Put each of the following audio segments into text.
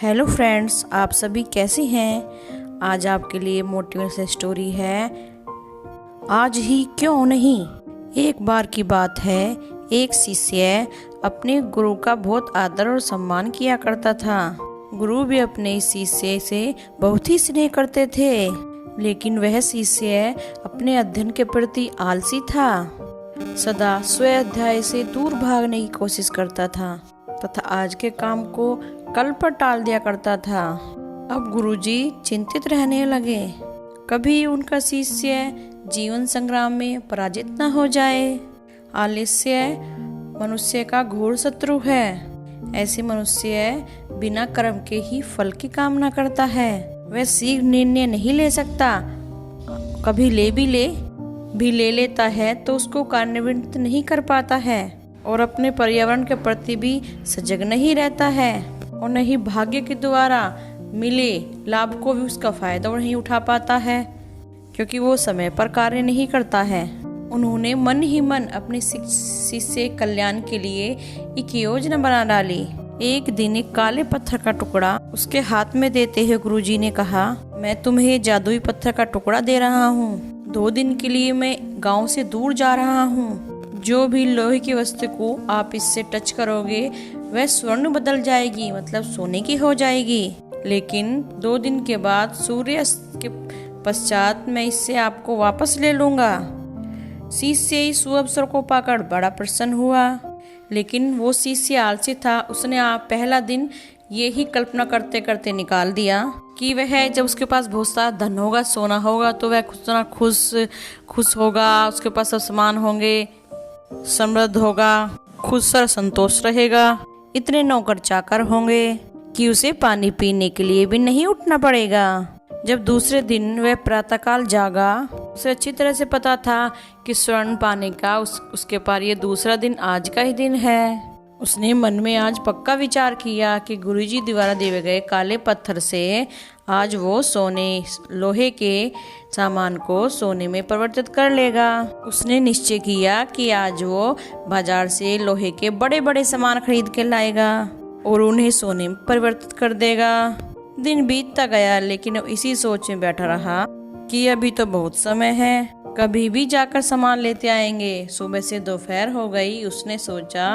Hello friends, आप सभी कैसे हैं। आज आपके लिए मोटिवेशनल स्टोरी है। आज ही क्यों नहीं। एक बार की बात है, एक शिष्य अपने गुरु का बहुत आदर और सम्मान किया करता था। गुरु भी अपने शिष्य से बहुत ही स्नेह करते थे, लेकिन वह शिष्य अपने अध्ययन के प्रति आलसी था। सदा स्वयं अध्याय से दूर भागने की कोशिश करता था तथा आज के काम को कल पर टाल दिया करता था। अब गुरुजी चिंतित रहने लगे, कभी उनका शिष्य जीवन संग्राम में पराजित न हो जाए। आलस्य मनुष्य का घोर शत्रु है। ऐसे मनुष्य बिना कर्म के ही फल की कामना करता है। वह शीघ्र निर्णय नहीं ले सकता, कभी ले लेता है तो उसको कार्यान्वित नहीं कर पाता है, और अपने पर्यावरण के प्रति भी सजग नहीं रहता है, और नहीं भाग्य के द्वारा मिले लाभ को भी उसका फायदा नहीं उठा पाता है, क्योंकि वो समय पर कार्य नहीं करता है। उन्होंने मन ही मन अपने शिष्य कल्याण के लिए एक योजना बना डाली। एक दिन एक काले पत्थर का टुकड़ा उसके हाथ में देते हुए गुरुजी ने कहा, मैं तुम्हें जादुई पत्थर का टुकड़ा दे रहा हूँ। 2 दिन के लिए मैं गांव से दूर जा रहा हूँ। जो भी लोहे की वस्तु को आप इससे टच करोगे वह स्वर्ण बदल जाएगी, मतलब सोने की हो जाएगी। लेकिन 2 दिन के बाद सूर्यास्त के पश्चात मैं इससे आपको वापस ले लूंगा। शिष्य इस अवसर को पाकर बड़ा प्रसन्न हुआ, लेकिन वो शिष्य आलसी था। उसने पहला दिन ये ही कल्पना करते करते निकाल दिया कि वह जब उसके पास बहुत सारा धन होगा, सोना होगा, तो वह खुश होगा, उसके पास सब सामान होंगे, समृद्ध होगा, खुश और संतोष रहेगा। इतने नौकर चाकर होंगे कि उसे पानी पीने के लिए भी नहीं उठना पड़ेगा। जब दूसरे दिन वह प्रातःकाल जागा, उसे अच्छी तरह से पता था कि स्वर्ण पाने का उसके पार ये दूसरा दिन आज का ही दिन है। उसने मन में आज पक्का विचार किया कि गुरुजी द्वारा दिए गए काले पत्थर से आज वो लोहे के सामान को सोने में परिवर्तित कर लेगा। उसने निश्चय किया कि आज वो बाजार से लोहे के बड़े बड़े सामान खरीद के लाएगा और उन्हें सोने में परिवर्तित कर देगा। दिन बीतता गया, लेकिन इसी सोच में बैठा रहा कि अभी तो बहुत समय है, कभी भी जाकर सामान लेते आएंगे। सुबह से दोपहर हो गई। उसने सोचा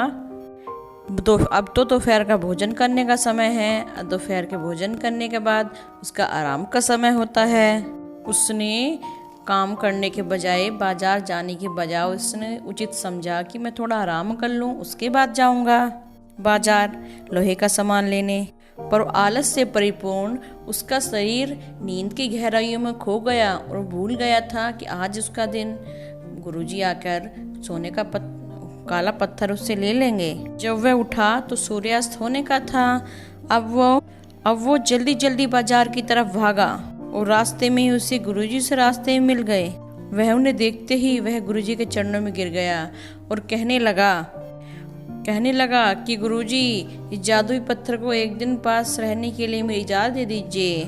अब तो दोपहर का भोजन करने का समय है। दोपहर के भोजन करने के बाद उसका आराम का समय होता है। उसने काम करने के बजाय, बाजार जाने के बजाय उसने उचित समझा कि मैं थोड़ा आराम कर लूं, उसके बाद जाऊंगा बाजार लोहे का सामान लेने। पर आलस से परिपूर्ण उसका शरीर नींद की गहराइयों में खो गया और भूल गया था कि आज उसका दिन गुरुजी आकर सोने का काला पत्थर उससे ले लेंगे। जब वह उठा तो सूर्यास्त होने का था। अब वो जल्दी जल्दी बाजार की तरफ भागा और रास्ते में ही उसे गुरुजी से रास्ते में मिल गए। वह उन्हें देखते ही वह गुरुजी के चरणों में गिर गया और कहने लगा कि गुरुजी, इस जादुई पत्थर को एक दिन पास रहने के लिए मुझे इजाजत दे दीजिए।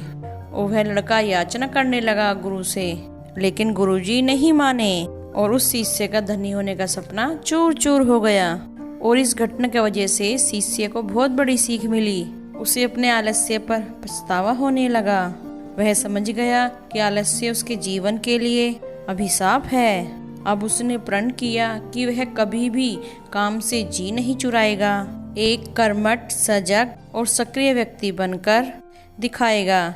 और वह लड़का याचना करने लगा गुरु से, लेकिन गुरुजी नहीं माने और उस शिष्य का धनी होने का सपना चूर चूर हो गया। और इस घटना की वजह से शिष्य को बहुत बड़ी सीख मिली। उसे अपने आलस्य पर पछतावा होने लगा। वह समझ गया कि आलस्य उसके जीवन के लिए अभिशाप है। अब उसने प्रण किया कि वह कभी भी काम से जी नहीं चुराएगा। एक कर्मठ, सजग और सक्रिय व्यक्ति बनकर दिखाएगा।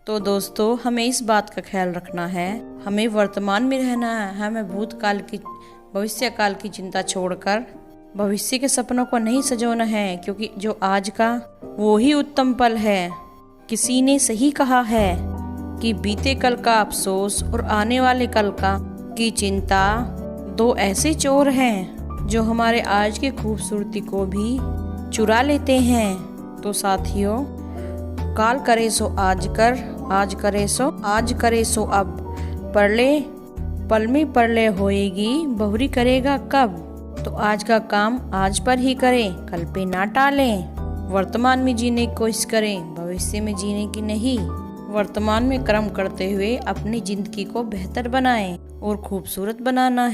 तो दोस्तों, हमें इस बात का ख्याल रखना है, हमें वर्तमान में रहना है। हमें भूतकाल की, भविष्य काल की चिंता छोड़कर भविष्य के सपनों को नहीं सजोना है, क्योंकि जो आज का वो ही उत्तम पल है। किसी ने सही कहा है कि बीते कल का अफसोस और आने वाले कल की चिंता 2 ऐसे चोर हैं जो हमारे आज की खूबसूरती को भी चुरा लेते हैं। तो साथियों, काल करे सो आज कर, आज करे सो अब, पल में परले होएगी, बहुरी करेगा कब। तो आज का काम आज पर ही करें, कल पे ना टालें। वर्तमान में जीने की कोशिश करें, भविष्य में जीने की नहीं। वर्तमान में कर्म करते हुए अपनी जिंदगी को बेहतर बनाएं और खूबसूरत बनाना है।